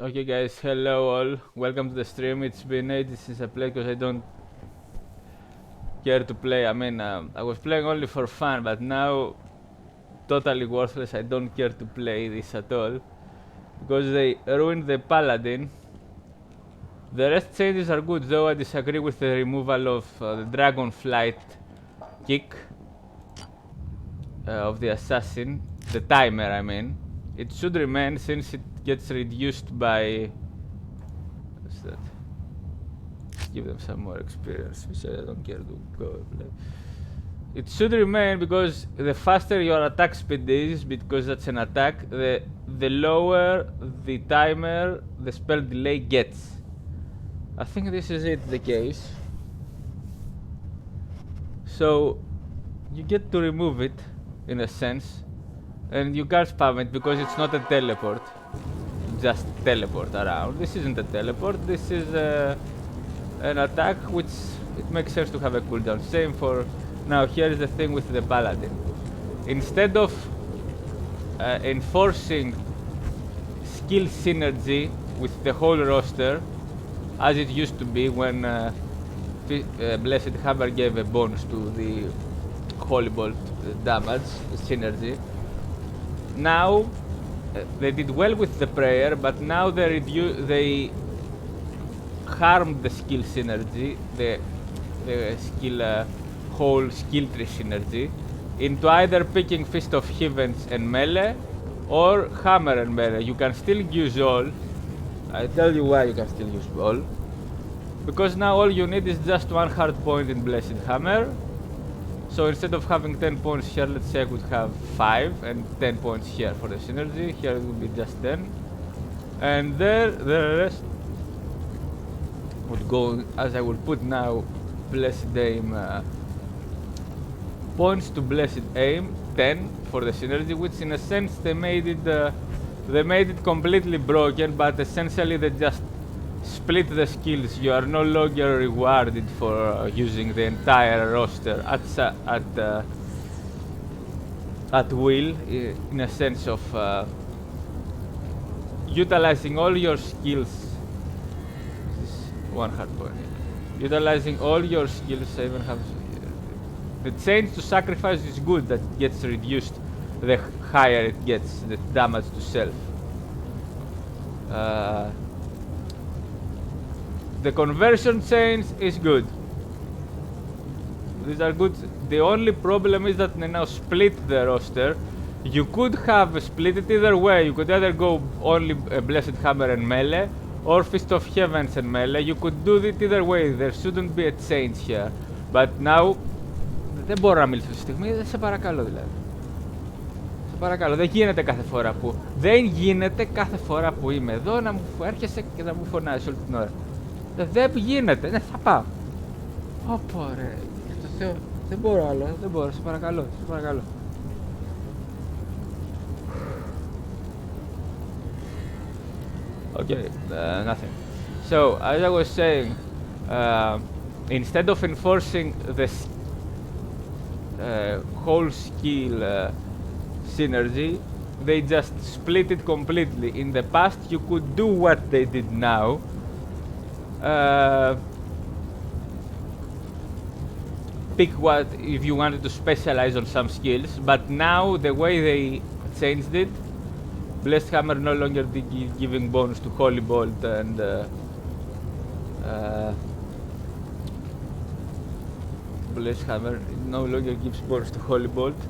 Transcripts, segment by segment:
Okay guys, hello all, welcome to the stream. It's been ages since I played because I don't care to play. I was playing only for fun, but now totally worthless. I don't care to play this at all because they ruined the paladin. The rest changes are good, though I disagree with the removal of the dragon flight kick of the assassin, the timer I mean. It should remain since it gets reduced by... what's that? Give them some more experience, which I don't care to go play. It should remain because the faster your attack speed is, because that's an attack, the lower the timer the spell delay gets. I think this is the case. So you get to remove it in a sense, and you can't spam it because it's not a teleport. Just teleport around. This isn't a teleport, this is an attack which it makes sense to have a cooldown. Same for... now here is the thing with the paladin. Instead of enforcing skill synergy with the whole roster, as it used to be when Blessed Hammer gave a bonus to the Holy Bolt damage synergy. Now they did well with the prayer, but now they harmed the skill synergy, the skill whole skill tree synergy, into either picking Fist of Heavens and melee or hammer and melee. You can still use all. I tell you why you can still use all. Because now all you need is just one hard point in Blessed Hammer. So instead of having 10 points here, let's say I could have 5 and 10 points here for the synergy. Here it would be just 10. And there, the rest would go as I will put now Blessed Aim points to Blessed Aim 10 for the synergy, which in a sense they made it completely broken, but essentially they just split the skills. You are no longer rewarded for using the entire roster at will, in a sense of utilizing all your skills. This is one hard point. Utilizing all your skills. I even have the change to sacrifice is good, that it gets reduced the higher it gets, the damage to self. The conversion change is good. These are good. The only problem is that they now split the roster. You could have split it either way. You could either go only Blessed Hammer and melee, or Fist of Heavens and melee. You could do it either way. There shouldn't be a change here. But now... δεν μπορώ να μιλήσω αυτή τη στιγμή, σε παρακαλώ δηλαδή. Σε παρακαλώ, δεν γίνεται κάθε φορά που... δεν γίνεται κάθε φορά που είμαι εδώ να μου έρχεσαι και να μου φωνάζεις όλη την ώρα. Δεν γίνεται, ναι, θα πάω. Ωπω ρε, για το Θεό, δεν μπορώ άλλο, δεν μπορώ, σε παρακαλώ, σε παρακαλώ. Okay, nothing. So, as I was saying, instead of enforcing the whole skill synergy, they just split it completely. In the past you could do what they did now, pick what if you wanted to specialize on some skills, but now the way they changed it, Blessed Hammer no longer giving bonus to Holy Bolt, and Blessed Hammer no longer gives bonus to Holy Bolt,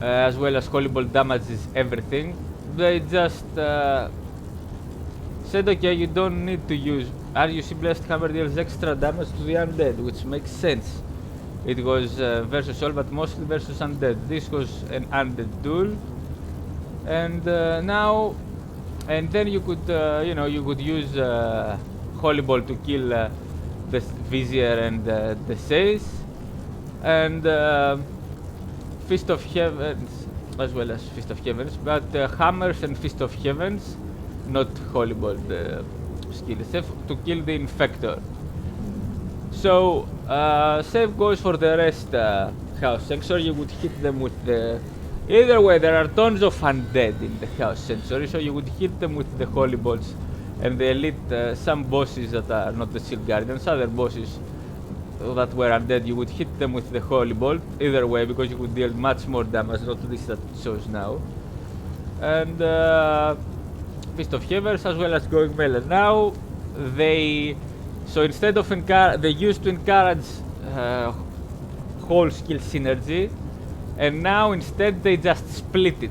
as well as Holy Bolt damages everything. They just said, okay, you don't need to use... you see Blessed Hammer deals extra damage to the undead, which makes sense. It was versus all, but mostly versus undead. This was an undead duel, and now... and then you could, you could use Holy Bolt to kill the Vizier and the Says, and Fist of Heavens, as well as Fist of Heavens, but Hammers and Fist of Heavens, not Holy Bolt skills, to kill the Infector. So, same goes for the rest House Censor. You would hit them with the... either way, there are tons of undead in the House Censor, so you would hit them with the Holy Bolts and the elite, some bosses that are not the Shield Guardians, other bosses that were undead, you would hit them with the Holy Bolt, either way, because you would deal much more damage, not this that it shows now. And Fist of Heavers, as well as going melee. Now, so instead of they used to encourage whole skill synergy, and now instead they just split it.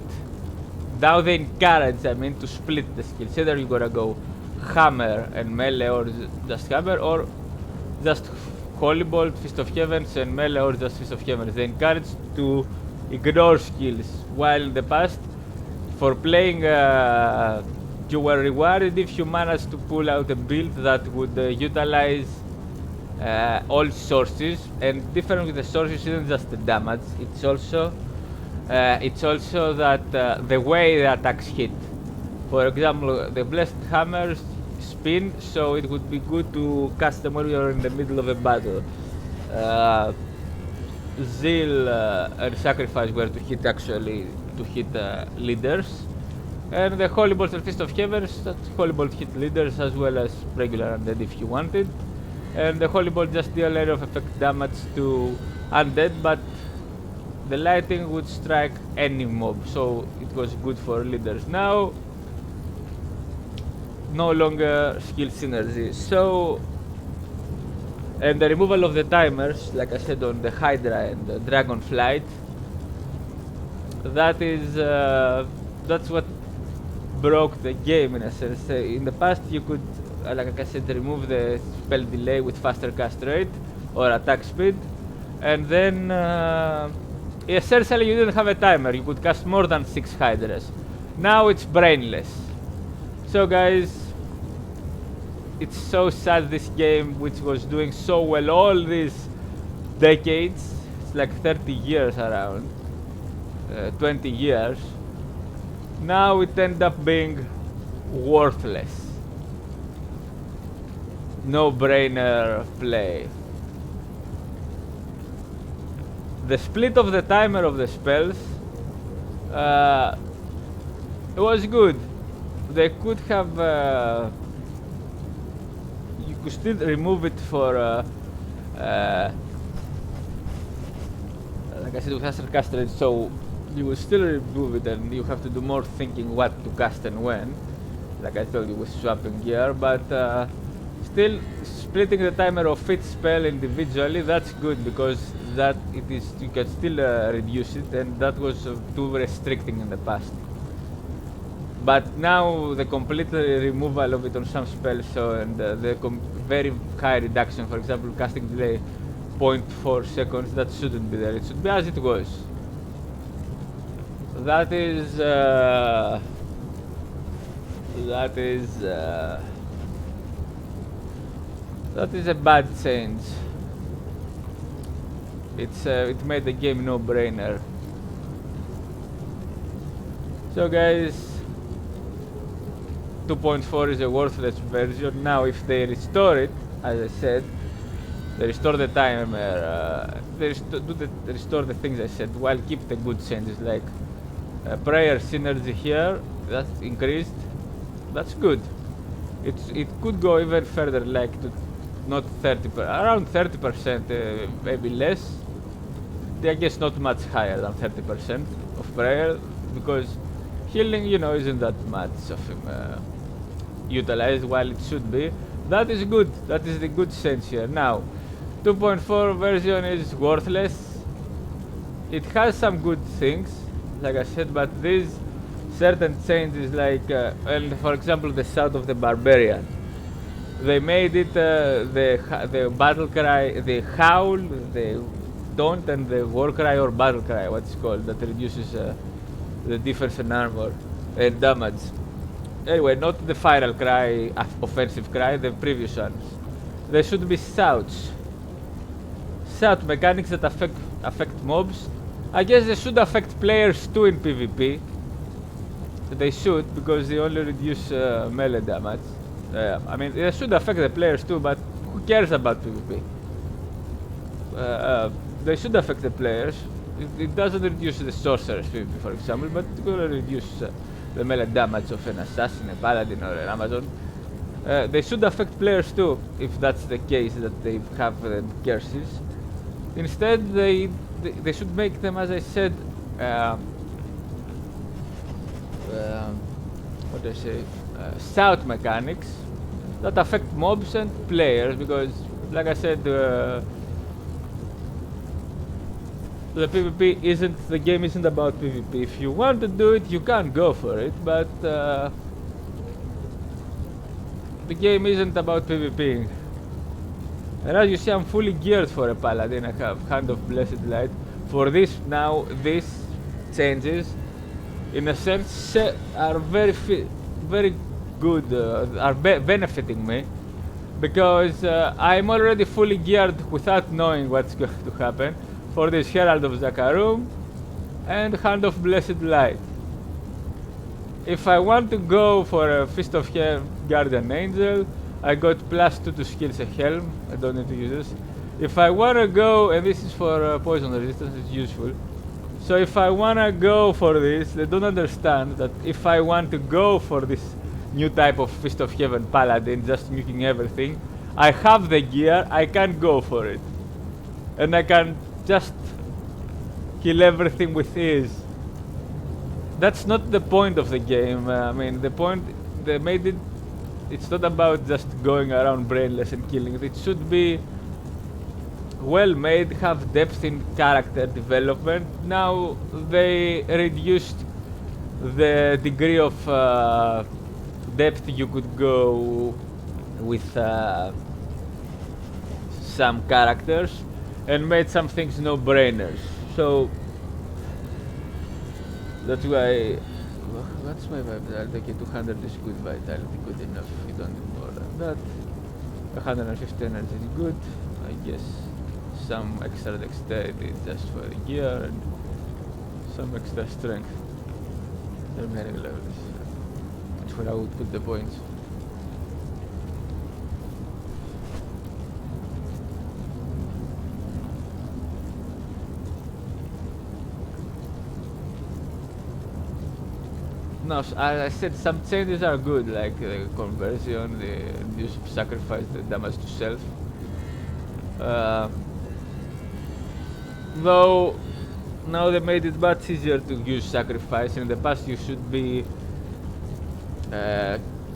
Now they encourage, to split the skills. Either you're gonna go hammer and melee, or just hammer, or just Holy Bolt, Fist of Heavens, and melee, or just Fist of Heavens. They encourage to ignore skills, while in the past, for playing, you were rewarded if you managed to pull out a build that would utilize all sources. And different with the sources isn't just the damage, it's also that the way the attacks hit. For example, the Blessed Hammers spin, so it would be good to cast them when you're in the middle of a battle. Zeal and Sacrifice were to hit leaders. And the Holy Bolt and Fist of Heavens, that Holy Bolt hit leaders as well as regular undead if you wanted. And the Holy Bolt just deal area of effect damage to undead, but the lightning would strike any mob, so it was good for leaders. Now, no longer skill synergy. So, and the removal of the timers, like I said on the Hydra and the Dragonflight, that's what broke the game in a sense. In the past, you could, like I said, remove the spell delay with faster cast rate or attack speed, and then essentially you didn't have a timer. You could cast more than 6 Hydras. Now it's brainless. So guys, it's so sad this game, which was doing so well all these decades, it's like 30 years around, 20 years, now it ended up being worthless. No-brainer play. The split of the timer of the spells, it was good. They could have, you could still remove it for, like I said, with faster cast rate, so you will still remove it and you have to do more thinking what to cast and when, like I told you with swapping gear, but still splitting the timer of each spell individually, that's good, because that you can still reduce it, and that was too restricting in the past. But now the complete removal of it on some spells, and the very high reduction, for example, casting delay 0.4 seconds, that shouldn't be there. It should be as it was. That is a bad change. It made the game no-brainer. So guys, 2.4 is a worthless version. Now if they restore it, as I said, they restore the timer, restore the things I said, while keep the good changes, like prayer synergy here, that's increased, that's good. It could go even further, like to not 30%, around 30%, maybe less. I guess not much higher than 30% of prayer, because healing, isn't that much of him utilized, while it should be. That is good. That is the good sense here. Now, 2.4 version is worthless. It has some good things, like I said, but these certain changes, like, and for example, the Shout of the Barbarian. They made it the battle cry, the howl, the taunt, and the war cry or battle cry, what's called, that reduces the defense and armor and damage. Anyway, not the final cry, offensive cry, the previous ones. There should be shouts. Shout mechanics that affect mobs. I guess they should affect players too in PvP. They should, because they only reduce melee damage. They should affect the players too, but who cares about PvP? They should affect the players. It doesn't reduce the sorcerer's PvP, for example, but it will reduce the melee damage of an assassin, a paladin, or an Amazon. They should affect players too, if that's the case that they have curses. Instead, they should make them, as I said, what do I say, stout mechanics that affect mobs and players, because, like I said, the PvP isn't, the game isn't about PvP. If you want to do it, you can go for it, but the game isn't about PvP. And as you see, I'm fully geared for a paladin. I have Hand of Blessed Light. For this now, these changes, in a sense, are very good, are benefiting me, because I'm already fully geared without knowing what's going to happen for this Herald of Zakarum and Hand of Blessed Light. If I want to go for a Fist of Guardian Angel, I got +2 to skills a helm. I don't need to use this. If I wanna go, and this is for poison resistance, it's useful. So if I wanna go for this, they don't understand that if I want to go for this new type of Fist of Heaven Paladin, just nuking everything, I have the gear, I can go for it. And I can just kill everything with ease. That's not the point of the game. I mean, the point, they made it, it's not about just going around brainless and killing it. It should be well made, have depth in character development. Now they reduced the degree of depth you could go with some characters and made some things no-brainers. So that's why. What's my vitality? Okay, 200 is good vitality, good enough. You don't need more than that. 150 energy is good. I guess some extra dexterity just for the gear and some extra strength. The remaining levels. That's where I would put the points. No, as I said, some changes are good, like the conversion, the use of sacrifice, the damage to self. Though now they made it much easier to use sacrifice. In the past, you should be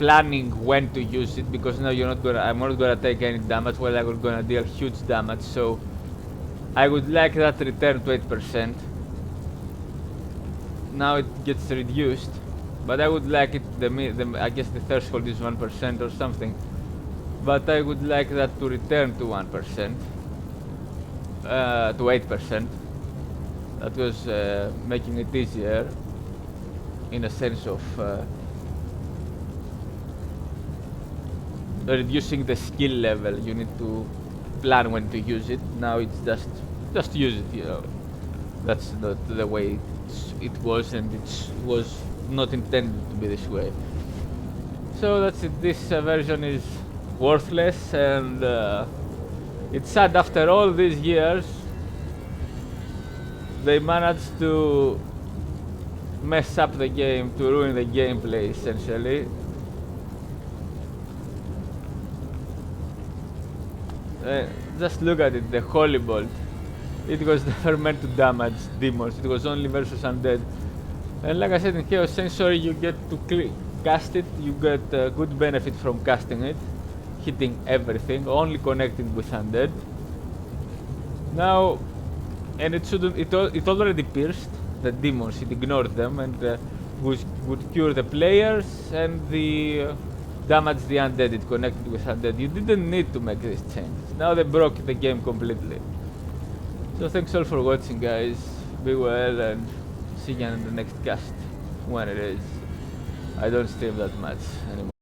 planning when to use it, because now you're not gonna. I'm not gonna take any damage while I'm gonna deal huge damage. So I would like that return to 8%. Now it gets reduced. But I would like it, I guess the threshold is 1% or something. But I would like that to return to 1%. To 8%. That was making it easier in a sense of reducing the skill level. You need to plan when to use it. Now it's just use it, you know. That's not the way it was, and it was not intended to be this way. So that's it. This version is worthless, and it's sad after all these years they managed to mess up the game, to ruin the gameplay essentially. Just look at it, the Holy Bolt. It was never meant to damage demons, it was only versus undead. And like I said, in Chaos Sensory you get to cast it, you get good benefit from casting it, hitting everything, only connecting with undead. Now, and it already pierced the demons, it ignored them, and would cure the players and damage the undead, it connected with undead. You didn't need to make these changes. Now they broke the game completely. So thanks all for watching, guys. Be well, and see you in the next cast, when it is. I don't stream that much anymore.